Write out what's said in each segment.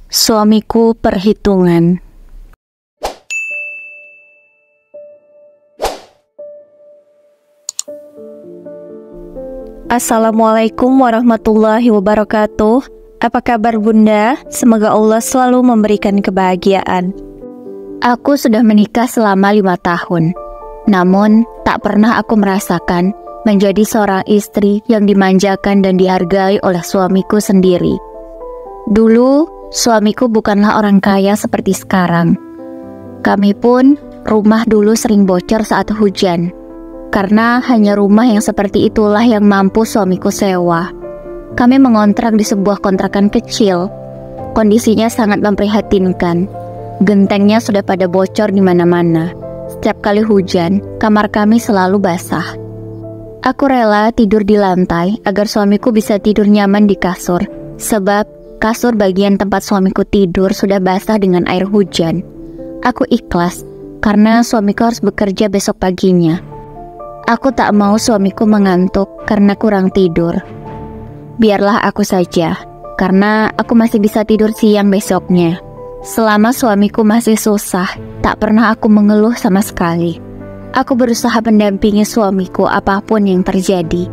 Suamiku perhitungan. Assalamualaikum warahmatullahi wabarakatuh. Apa kabar Bunda? Semoga Allah selalu memberikan kebahagiaan. Aku sudah menikah selama 5 tahun. Namun, tak pernah aku merasakan menjadi seorang istri yang dimanjakan dan dihargai oleh suamiku sendiri. Dulu, suamiku bukanlah orang kaya seperti sekarang. Kami pun rumah dulu sering bocor saat hujan, karena hanya rumah yang seperti itulah yang mampu suamiku sewa. Kami mengontrak di sebuah kontrakan kecil. Kondisinya sangat memprihatinkan. Gentengnya sudah pada bocor di mana-mana. Setiap kali hujan, kamar kami selalu basah. Aku rela tidur di lantai agar suamiku bisa tidur nyaman di kasur, sebab kasur bagian tempat suamiku tidur sudah basah dengan air hujan. Aku ikhlas, karena suamiku harus bekerja besok paginya. Aku tak mau suamiku mengantuk karena kurang tidur. Biarlah aku saja, karena aku masih bisa tidur siang besoknya. Selama suamiku masih susah, tak pernah aku mengeluh sama sekali. Aku berusaha mendampingi suamiku apapun yang terjadi.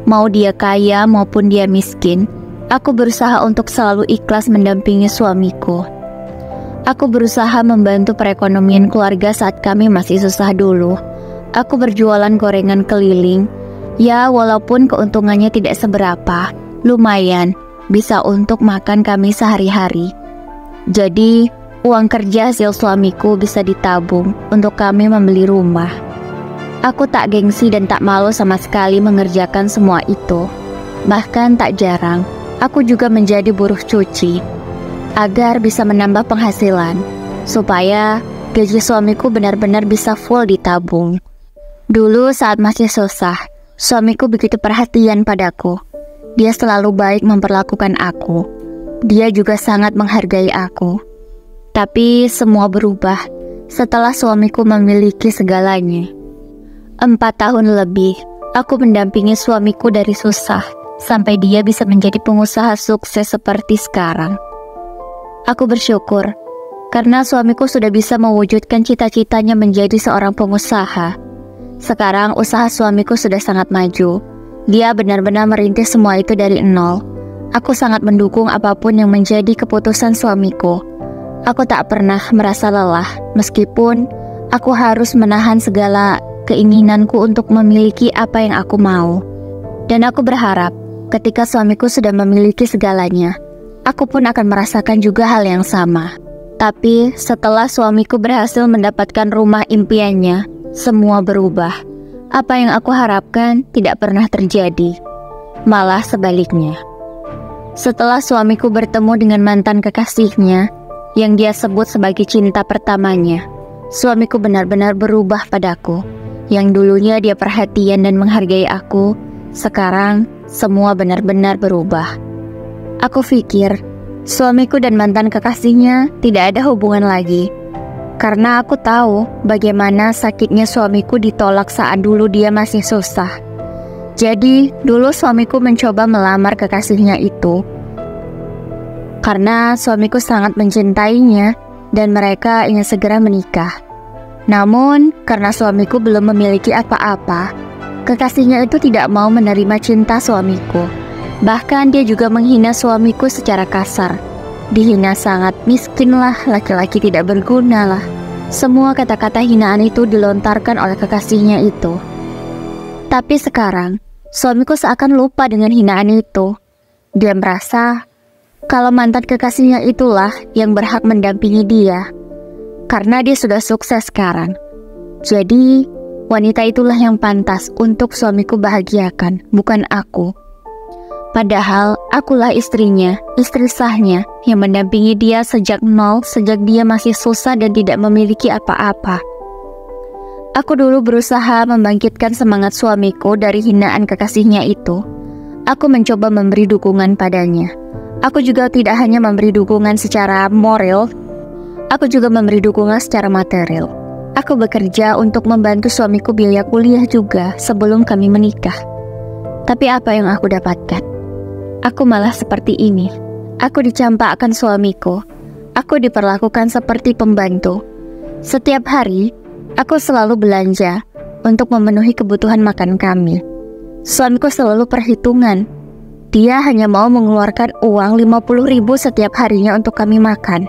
Mau dia kaya maupun dia miskin, aku berusaha untuk selalu ikhlas mendampingi suamiku. Aku berusaha membantu perekonomian keluarga saat kami masih susah dulu. Aku berjualan gorengan keliling. Ya, walaupun keuntungannya tidak seberapa, lumayan bisa untuk makan kami sehari-hari. Jadi, uang kerja hasil suamiku bisa ditabung untuk kami membeli rumah. Aku tak gengsi dan tak malu sama sekali mengerjakan semua itu. Bahkan tak jarang, aku juga menjadi buruh cuci agar bisa menambah penghasilan, supaya gaji suamiku benar-benar bisa full ditabung. Dulu saat masih susah, suamiku begitu perhatian padaku. Dia selalu baik memperlakukan aku. Dia juga sangat menghargai aku. Tapi semua berubah setelah suamiku memiliki segalanya. 4 tahun lebih, aku mendampingi suamiku dari susah sampai dia bisa menjadi pengusaha sukses seperti sekarang. Aku bersyukur karena suamiku sudah bisa mewujudkan cita-citanya menjadi seorang pengusaha. Sekarang usaha suamiku sudah sangat maju. Dia benar-benar merintis semua itu dari nol. Aku sangat mendukung apapun yang menjadi keputusan suamiku. Aku tak pernah merasa lelah, meskipun aku harus menahan segala keinginanku untuk memiliki apa yang aku mau. Dan aku berharap ketika suamiku sudah memiliki segalanya, aku pun akan merasakan juga hal yang sama. Tapi setelah suamiku berhasil mendapatkan rumah impiannya, semua berubah. Apa yang aku harapkan tidak pernah terjadi, malah sebaliknya. Setelah suamiku bertemu dengan mantan kekasihnya, yang dia sebut sebagai cinta pertamanya, suamiku benar-benar berubah padaku. Yang dulunya dia perhatian dan menghargai aku, sekarang semua benar-benar berubah. Aku pikir suamiku dan mantan kekasihnya tidak ada hubungan lagi, karena aku tahu bagaimana sakitnya suamiku ditolak saat dulu dia masih susah. Jadi, dulu suamiku mencoba melamar kekasihnya itu, karena suamiku sangat mencintainya dan mereka ingin segera menikah. Namun, karena suamiku belum memiliki apa-apa, kekasihnya itu tidak mau menerima cinta suamiku. Bahkan dia juga menghina suamiku secara kasar. Dihina sangat miskinlah, laki-laki tidak berguna lah. Semua kata-kata hinaan itu dilontarkan oleh kekasihnya itu. Tapi sekarang, suamiku seakan lupa dengan hinaan itu. Dia merasa kalau mantan kekasihnya itulah yang berhak mendampingi dia, karena dia sudah sukses sekarang. Jadi, wanita itulah yang pantas untuk suamiku bahagiakan, bukan aku. Padahal akulah istrinya, istri sahnya, yang mendampingi dia sejak nol, sejak dia masih susah dan tidak memiliki apa-apa. Aku dulu berusaha membangkitkan semangat suamiku dari hinaan kekasihnya itu. Aku mencoba memberi dukungan padanya. Aku juga tidak hanya memberi dukungan secara moral, aku juga memberi dukungan secara material. Aku bekerja untuk membantu suamiku biaya kuliah juga sebelum kami menikah. Tapi apa yang aku dapatkan? Aku malah seperti ini. Aku dicampakkan suamiku aku diperlakukan seperti pembantu. Setiap hari, aku selalu belanja untuk memenuhi kebutuhan makan kami. Suamiku selalu perhitungan. Dia hanya mau mengeluarkan uang 50.000 setiap harinya untuk kami makan.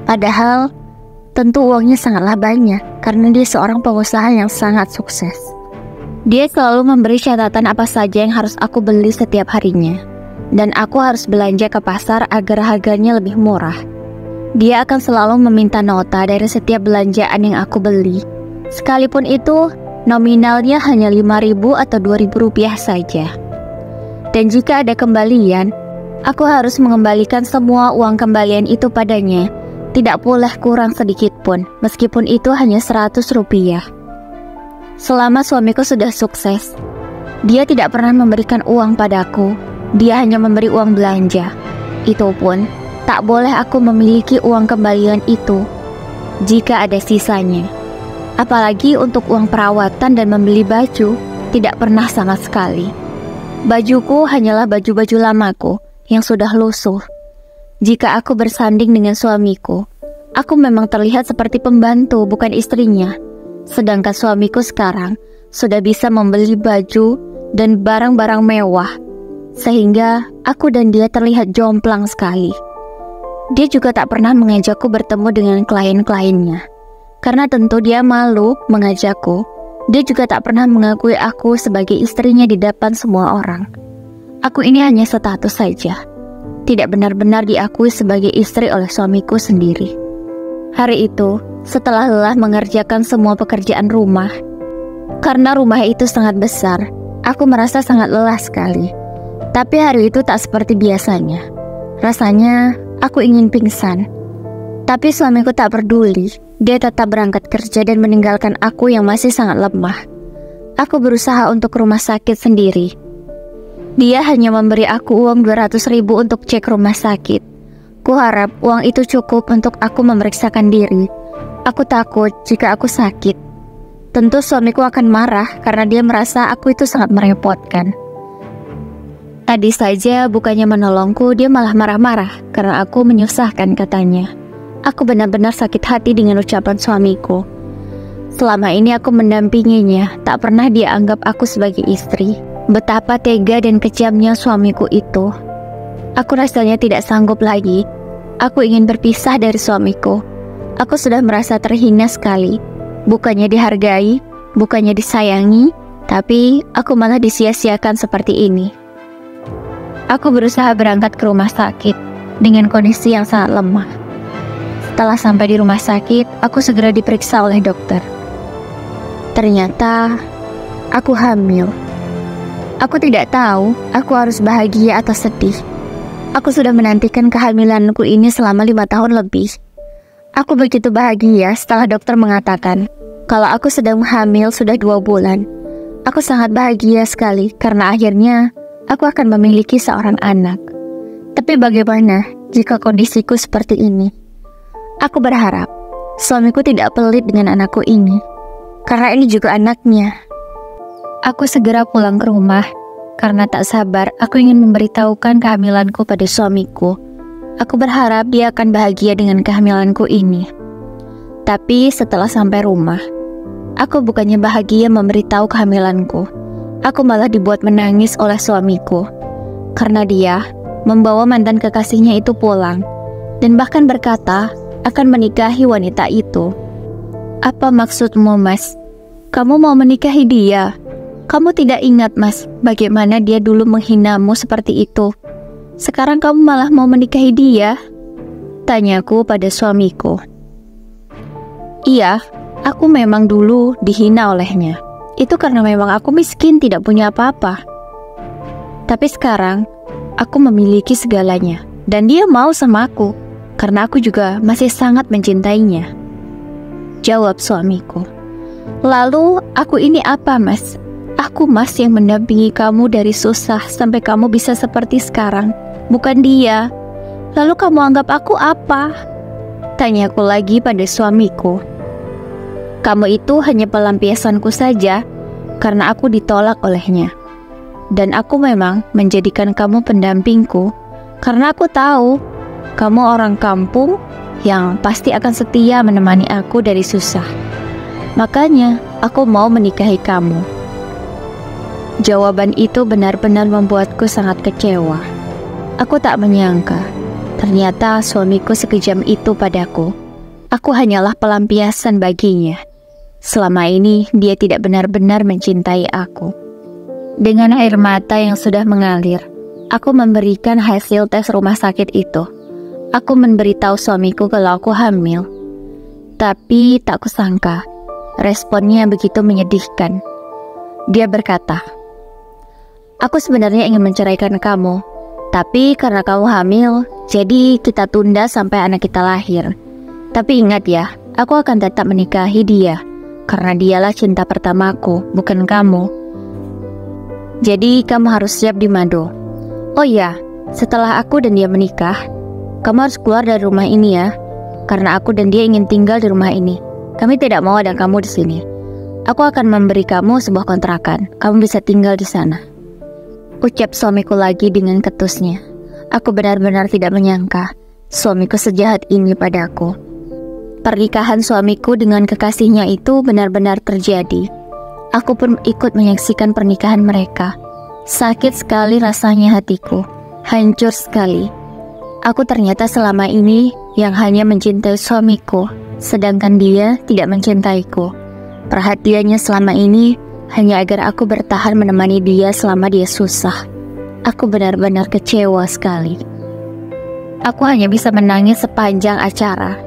Padahal, tentu uangnya sangatlah banyak karena dia seorang pengusaha yang sangat sukses. Dia selalu memberi catatan apa saja yang harus aku beli setiap harinya. Dan aku harus belanja ke pasar agar harganya lebih murah. Dia akan selalu meminta nota dari setiap belanjaan yang aku beli. Sekalipun itu, nominalnya hanya 5.000 atau 2.000 rupiah saja. Dan jika ada kembalian, aku harus mengembalikan semua uang kembalian itu padanya. Tidak boleh kurang sedikit pun, meskipun itu hanya 100 rupiah. Selama suamiku sudah sukses, dia tidak pernah memberikan uang padaku. Dia hanya memberi uang belanja. Itu pun, tak boleh aku memiliki uang kembalian itu jika ada sisanya. Apalagi untuk uang perawatan dan membeli baju, tidak pernah sama sekali. Bajuku hanyalah baju-baju lamaku yang sudah lusuh. Jika aku bersanding dengan suamiku, aku memang terlihat seperti pembantu, bukan istrinya. Sedangkan suamiku sekarang sudah bisa membeli baju dan barang-barang mewah, sehingga aku dan dia terlihat jomplang sekali. Dia juga tak pernah mengajakku bertemu dengan klien-kliennya, karena tentu dia malu mengajakku. Dia juga tak pernah mengakui aku sebagai istrinya di depan semua orang. Aku ini hanya status saja, tidak benar-benar diakui sebagai istri oleh suamiku sendiri. Hari itu, setelah lelah mengerjakan semua pekerjaan rumah, karena rumah itu sangat besar, aku merasa sangat lelah sekali. Tapi hari itu tak seperti biasanya. Rasanya aku ingin pingsan. Tapi suamiku tak peduli. Dia tetap berangkat kerja dan meninggalkan aku yang masih sangat lemah. Aku berusaha untuk ke rumah sakit sendiri. Dia hanya memberi aku uang 200.000 untuk cek rumah sakit. Kuharap uang itu cukup untuk aku memeriksakan diri. Aku takut jika aku sakit. Tentu suamiku akan marah karena dia merasa aku itu sangat merepotkan. Tadi saja bukannya menolongku, dia malah marah-marah karena aku menyusahkan, katanya. Aku benar-benar sakit hati dengan ucapan suamiku. Selama ini aku mendampinginya, tak pernah dia anggap aku sebagai istri. Betapa tega dan kejamnya suamiku itu. Aku rasanya tidak sanggup lagi. Aku ingin berpisah dari suamiku. Aku sudah merasa terhina sekali. Bukannya dihargai, bukannya disayangi, tapi aku malah disia-siakan seperti ini. Aku berusaha berangkat ke rumah sakit dengan kondisi yang sangat lemah. Setelah sampai di rumah sakit, aku segera diperiksa oleh dokter. Ternyata aku hamil. Aku tidak tahu aku harus bahagia atau sedih. Aku sudah menantikan kehamilanku ini selama 5 tahun lebih. Aku begitu bahagia setelah dokter mengatakan kalau aku sedang hamil sudah 2 bulan. Aku sangat bahagia sekali karena akhirnya aku akan memiliki seorang anak. Tapi bagaimana jika kondisiku seperti ini? Aku berharap suamiku tidak pelit dengan anakku ini, karena ini juga anaknya. Aku segera pulang ke rumah, karena tak sabar aku ingin memberitahukan kehamilanku pada suamiku. Aku berharap dia akan bahagia dengan kehamilanku ini. Tapi setelah sampai rumah, aku bukannya bahagia memberitahu kehamilanku. Aku malah dibuat menangis oleh suamiku, karena dia membawa mantan kekasihnya itu pulang, dan bahkan berkata akan menikahi wanita itu. Apa maksudmu, Mas? Kamu mau menikahi dia? Kamu tidak ingat, Mas, bagaimana dia dulu menghinamu seperti itu? Sekarang kamu malah mau menikahi dia? Tanyaku pada suamiku. Iya, aku memang dulu dihina olehnya. Itu karena memang aku miskin, tidak punya apa-apa. Tapi sekarang, aku memiliki segalanya. Dan dia mau sama aku, karena aku juga masih sangat mencintainya. Jawab suamiku. Lalu aku ini apa, Mas? Aku, Mas, yang mendampingi kamu dari susah sampai kamu bisa seperti sekarang, bukan dia. Lalu kamu anggap aku apa? Tanyaku lagi pada suamiku. Kamu itu hanya pelampiasanku saja, karena aku ditolak olehnya. Dan aku memang menjadikan kamu pendampingku, karena aku tahu kamu orang kampung yang pasti akan setia menemani aku dari susah. Makanya, aku mau menikahi kamu. Jawaban itu benar-benar membuatku sangat kecewa. Aku tak menyangka, ternyata suamiku sekejam itu padaku. Aku hanyalah pelampiasan baginya. Selama ini, dia tidak benar-benar mencintai aku. Dengan air mata yang sudah mengalir, aku memberikan hasil tes rumah sakit itu. Aku memberitahu suamiku kalau aku hamil. Tapi tak kusangka, responnya begitu menyedihkan. Dia berkata, "Aku sebenarnya ingin menceraikan kamu, tapi karena kamu hamil, jadi kita tunda sampai anak kita lahir. Tapi ingat ya, aku akan tetap menikahi dia, karena dialah cinta pertamaku, bukan kamu. Jadi kamu harus siap di Mado. Oh iya, setelah aku dan dia menikah, kamu harus keluar dari rumah ini ya, karena aku dan dia ingin tinggal di rumah ini. Kami tidak mau ada kamu di sini. Aku akan memberi kamu sebuah kontrakan. Kamu bisa tinggal di sana." Ucap suamiku lagi dengan ketusnya. Aku benar-benar tidak menyangka suamiku sejahat ini padaku. Pernikahan suamiku dengan kekasihnya itu benar-benar terjadi. Aku pun ikut menyaksikan pernikahan mereka. Sakit sekali rasanya hatiku, hancur sekali. Aku ternyata selama ini yang hanya mencintai suamiku, sedangkan dia tidak mencintaiku. Perhatiannya selama ini hanya agar aku bertahan menemani dia selama dia susah. Aku benar-benar kecewa sekali. Aku hanya bisa menangis sepanjang acara.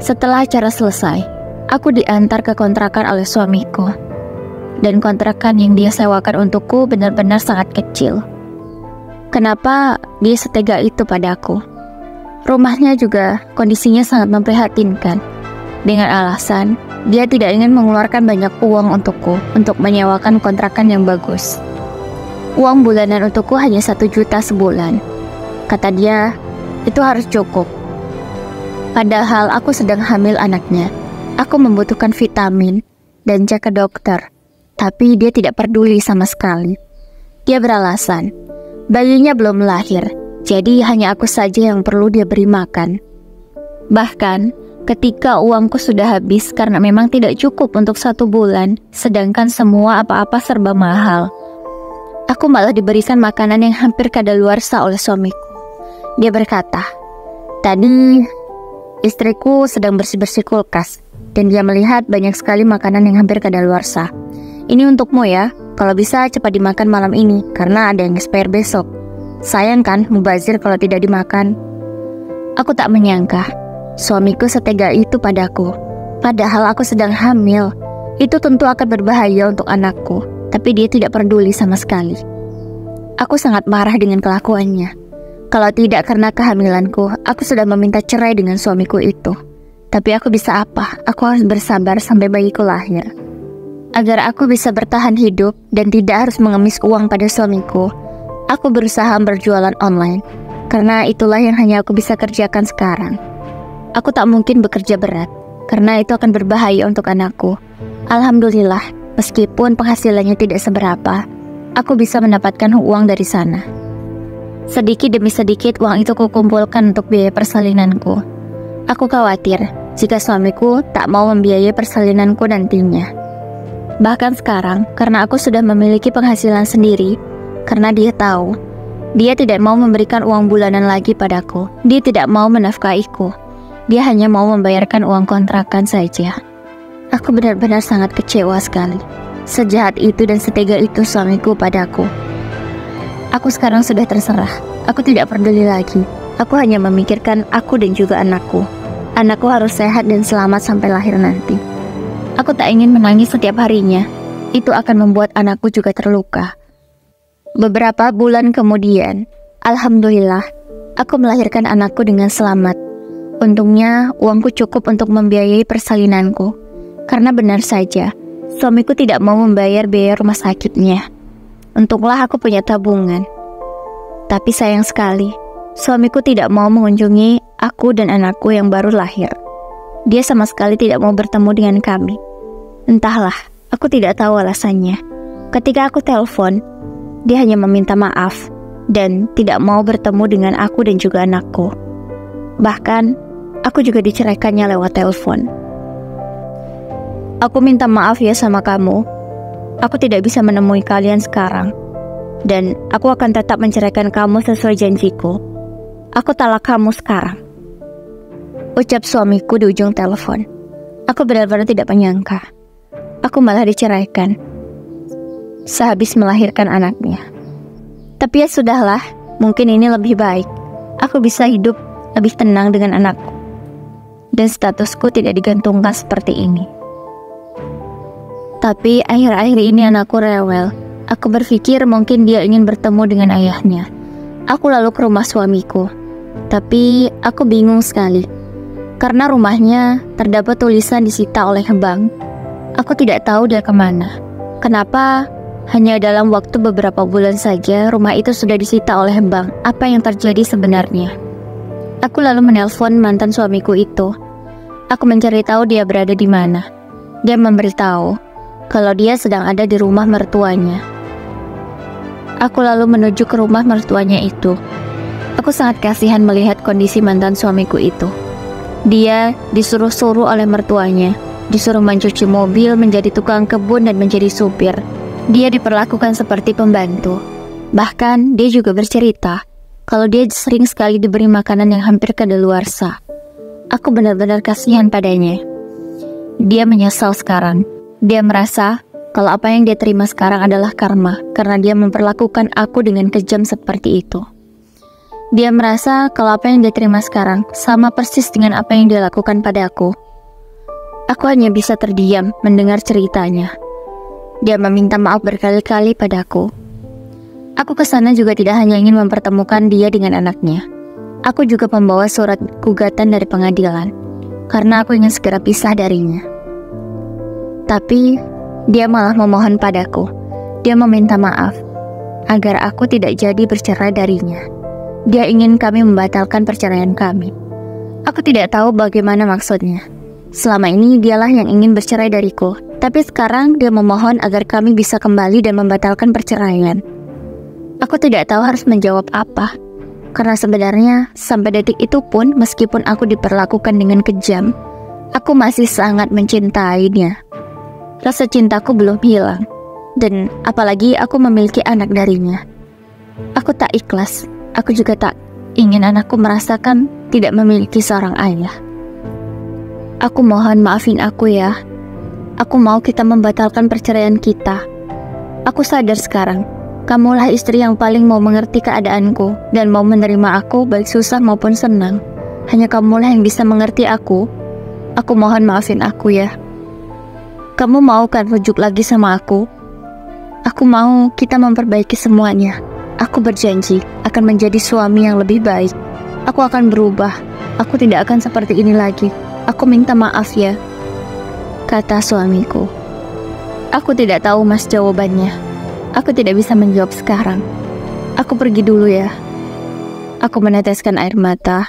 Setelah acara selesai, aku diantar ke kontrakan oleh suamiku. Dan kontrakan yang dia sewakan untukku benar-benar sangat kecil. Kenapa dia setega itu padaku? Rumahnya juga kondisinya sangat memprihatinkan. Dengan alasan, dia tidak ingin mengeluarkan banyak uang untukku untuk menyewakan kontrakan yang bagus. Uang bulanan untukku hanya 1 juta sebulan. Kata dia, itu harus cukup. Padahal aku sedang hamil anaknya. Aku membutuhkan vitamin dan cek ke dokter. Tapi dia tidak peduli sama sekali. Dia beralasan, bayinya belum lahir, jadi hanya aku saja yang perlu dia beri makan. Bahkan, ketika uangku sudah habis karena memang tidak cukup untuk 1 bulan, sedangkan semua apa-apa serba mahal, aku malah diberikan makanan yang hampir kadaluarsa oleh suamiku. Dia berkata, "Tadi istriku sedang bersih-bersih kulkas, dan dia melihat banyak sekali makanan yang hampir kadaluarsa. Ini untukmu ya, kalau bisa cepat dimakan malam ini, karena ada yang spare besok. Sayang kan, mubazir kalau tidak dimakan." Aku tak menyangka, suamiku setega itu padaku. Padahal aku sedang hamil. Itu tentu akan berbahaya untuk anakku, tapi dia tidak peduli sama sekali. Aku sangat marah dengan kelakuannya. Kalau tidak karena kehamilanku, aku sudah meminta cerai dengan suamiku itu. Tapi aku bisa apa? Aku harus bersabar sampai bayiku lahir. Agar aku bisa bertahan hidup dan tidak harus mengemis uang pada suamiku, aku berusaha berjualan online. Karena itulah yang hanya aku bisa kerjakan sekarang. Aku tak mungkin bekerja berat, karena itu akan berbahaya untuk anakku. Alhamdulillah, meskipun penghasilannya tidak seberapa, aku bisa mendapatkan uang dari sana. Sedikit demi sedikit uang itu kukumpulkan untuk biaya persalinanku. Aku khawatir jika suamiku tak mau membiayai persalinanku nantinya. Bahkan sekarang, karena aku sudah memiliki penghasilan sendiri, karena dia tahu, dia tidak mau memberikan uang bulanan lagi padaku. Dia tidak mau menafkahiku. Dia hanya mau membayarkan uang kontrakan saja. Aku benar-benar sangat kecewa sekali. Sejahat itu dan setega itu suamiku padaku. Aku sekarang sudah terserah. Aku tidak peduli lagi. Aku hanya memikirkan aku dan juga anakku. Anakku harus sehat dan selamat sampai lahir nanti. Aku tak ingin menangis setiap harinya. Itu akan membuat anakku juga terluka. Beberapa bulan kemudian, alhamdulillah, aku melahirkan anakku dengan selamat. Untungnya, uangku cukup untuk membiayai persalinanku. Karena benar saja, suamiku tidak mau membayar biaya rumah sakitnya. Untunglah aku punya tabungan. Tapi sayang sekali, suamiku tidak mau mengunjungi aku dan anakku yang baru lahir. Dia sama sekali tidak mau bertemu dengan kami. Entahlah, aku tidak tahu alasannya. Ketika aku telepon, dia hanya meminta maaf dan tidak mau bertemu dengan aku dan juga anakku. Bahkan, Aku juga diceraikannya lewat telepon. Aku minta maaf ya sama kamu. Aku tidak bisa menemui kalian sekarang. Dan aku akan tetap menceraikan kamu sesuai janjiku. Aku talak kamu sekarang, ucap suamiku di ujung telepon. Aku benar-benar tidak menyangka aku malah diceraikan sehabis melahirkan anaknya. Tapi ya sudahlah, mungkin ini lebih baik. Aku bisa hidup lebih tenang dengan anakku, dan statusku tidak digantungkan seperti ini. Tapi akhir-akhir ini anakku rewel. Aku berpikir mungkin dia ingin bertemu dengan ayahnya. Aku lalu ke rumah suamiku, tapi aku bingung sekali karena rumahnya terdapat tulisan disita oleh bank. Aku tidak tahu dia kemana. Kenapa hanya dalam waktu beberapa bulan saja rumah itu sudah disita oleh bank? Apa yang terjadi sebenarnya? Aku lalu menelpon mantan suamiku itu. Aku mencari tahu dia berada di mana. Dia memberitahu kalau dia sedang ada di rumah mertuanya. Aku lalu menuju ke rumah mertuanya itu. Aku sangat kasihan melihat kondisi mantan suamiku itu. Dia disuruh-suruh oleh mertuanya, disuruh mencuci mobil, menjadi tukang kebun, dan menjadi supir. Dia diperlakukan seperti pembantu. Bahkan dia juga bercerita kalau dia sering sekali diberi makanan yang hampir kadaluarsa. Aku benar-benar kasihan padanya. Dia menyesal sekarang. Dia merasa kalau apa yang dia terima sekarang adalah karma, karena dia memperlakukan aku dengan kejam seperti itu. Dia merasa kalau apa yang dia terima sekarang sama persis dengan apa yang dia lakukan pada aku. Aku hanya bisa terdiam mendengar ceritanya. Dia meminta maaf berkali-kali padaku. Aku ke sana juga tidak hanya ingin mempertemukan dia dengan anaknya. Aku juga membawa surat gugatan dari pengadilan, karena aku ingin segera pisah darinya. Tapi dia malah memohon padaku. Dia meminta maaf agar aku tidak jadi bercerai darinya. Dia ingin kami membatalkan perceraian kami. Aku tidak tahu bagaimana maksudnya. Selama ini dialah yang ingin bercerai dariku, tapi sekarang dia memohon agar kami bisa kembali dan membatalkan perceraian. Aku tidak tahu harus menjawab apa, karena sebenarnya sampai detik itu pun, meskipun aku diperlakukan dengan kejam, aku masih sangat mencintainya. Rasa cintaku belum hilang, dan apalagi aku memiliki anak darinya. Aku tak ikhlas. Aku juga tak ingin anakku merasakan tidak memiliki seorang ayah. Aku mohon maafin aku ya. Aku mau kita membatalkan perceraian kita. Aku sadar sekarang, kamulah istri yang paling mau mengerti keadaanku dan mau menerima aku baik susah maupun senang. Hanya kamulah yang bisa mengerti aku. Aku mohon maafin aku ya. Kamu mau kan rujuk lagi sama aku? Aku mau kita memperbaiki semuanya. Aku berjanji akan menjadi suami yang lebih baik. Aku akan berubah. Aku tidak akan seperti ini lagi. Aku minta maaf ya, kata suamiku. Aku tidak tahu mas jawabannya. Aku tidak bisa menjawab sekarang. Aku pergi dulu ya. Aku meneteskan air mata.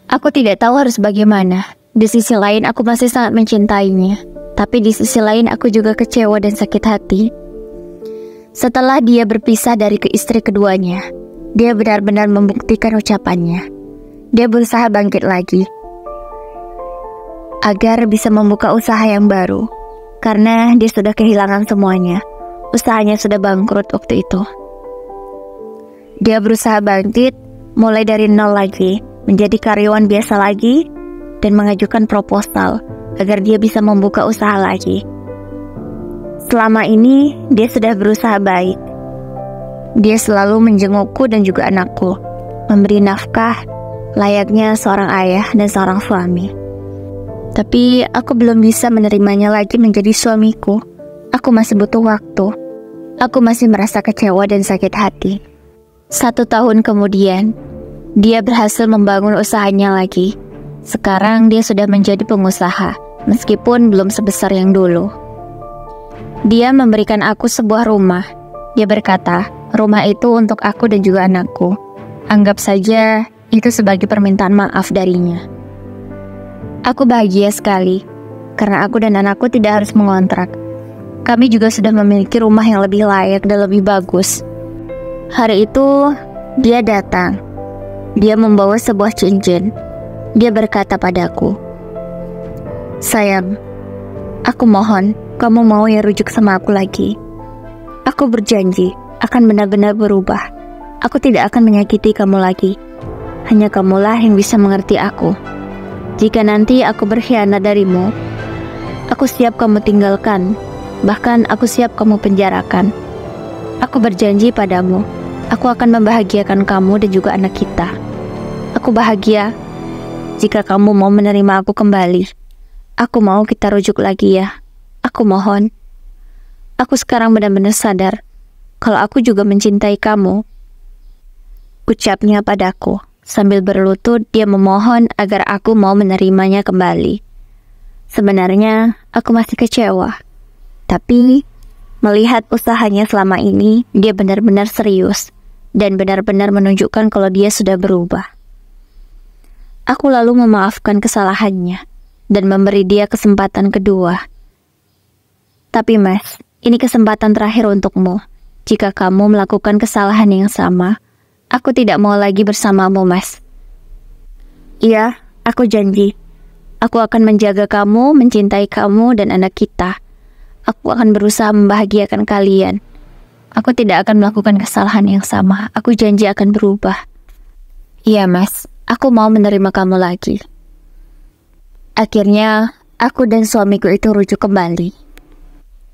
Aku tidak tahu harus bagaimana. Di sisi lain aku masih sangat mencintainya. Tapi di sisi lain aku juga kecewa dan sakit hati. Setelah dia berpisah dari istri keduanya, dia benar-benar membuktikan ucapannya. Dia berusaha bangkit lagi agar bisa membuka usaha yang baru, karena dia sudah kehilangan semuanya. Usahanya sudah bangkrut waktu itu. Dia berusaha bangkit, mulai dari nol lagi, menjadi karyawan biasa lagi, dan mengajukan proposal agar dia bisa membuka usaha lagi. Selama ini, dia sudah berusaha baik. Dia selalu menjengukku dan juga anakku, memberi nafkah layaknya seorang ayah dan seorang suami. Tapi aku belum bisa menerimanya lagi menjadi suamiku. Aku masih butuh waktu. Aku masih merasa kecewa dan sakit hati. 1 tahun kemudian, dia berhasil membangun usahanya lagi. Sekarang dia sudah menjadi pengusaha, meskipun belum sebesar yang dulu. Dia memberikan aku sebuah rumah. Dia berkata, rumah itu untuk aku dan juga anakku. Anggap saja itu sebagai permintaan maaf darinya. Aku bahagia sekali, karena aku dan anakku tidak harus mengontrak. Kami juga sudah memiliki rumah yang lebih layak dan lebih bagus. Hari itu, dia datang. Dia membawa sebuah cincin. Dia berkata padaku, "Sayang, aku mohon kamu mau ya rujuk sama aku lagi. Aku berjanji akan benar-benar berubah. Aku tidak akan menyakiti kamu lagi. Hanya kamulah yang bisa mengerti aku. Jika nanti aku berkhianat darimu, aku siap kamu tinggalkan. Bahkan aku siap kamu penjarakan. Aku berjanji padamu, aku akan membahagiakan kamu dan juga anak kita. Aku bahagia jika kamu mau menerima aku kembali. Aku mau kita rujuk lagi ya. Aku mohon." Aku sekarang benar-benar sadar kalau aku juga mencintai kamu, ucapnya padaku. Sambil berlutut, dia memohon agar aku mau menerimanya kembali. Sebenarnya, aku masih kecewa. Tapi, melihat usahanya selama ini, dia benar-benar serius dan benar-benar menunjukkan kalau dia sudah berubah. Aku lalu memaafkan kesalahannya dan memberi dia kesempatan kedua. Tapi Mas, ini kesempatan terakhir untukmu. Jika kamu melakukan kesalahan yang sama, aku tidak mau lagi bersamamu, Mas. Iya, aku janji. Aku akan menjaga kamu, mencintai kamu dan anak kita. Aku akan berusaha membahagiakan kalian. Aku tidak akan melakukan kesalahan yang sama. Aku janji akan berubah. Iya, Mas. Aku mau menerima kamu lagi. Akhirnya, aku dan suamiku itu rujuk kembali.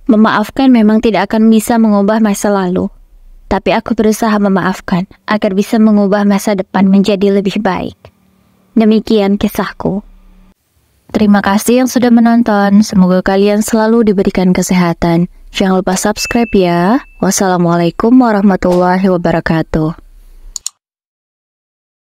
Memaafkan memang tidak akan bisa mengubah masa lalu. Tapi aku berusaha memaafkan agar bisa mengubah masa depan menjadi lebih baik. Demikian kisahku. Terima kasih yang sudah menonton. Semoga kalian selalu diberikan kesehatan. Jangan lupa subscribe ya. Wassalamualaikum warahmatullahi wabarakatuh.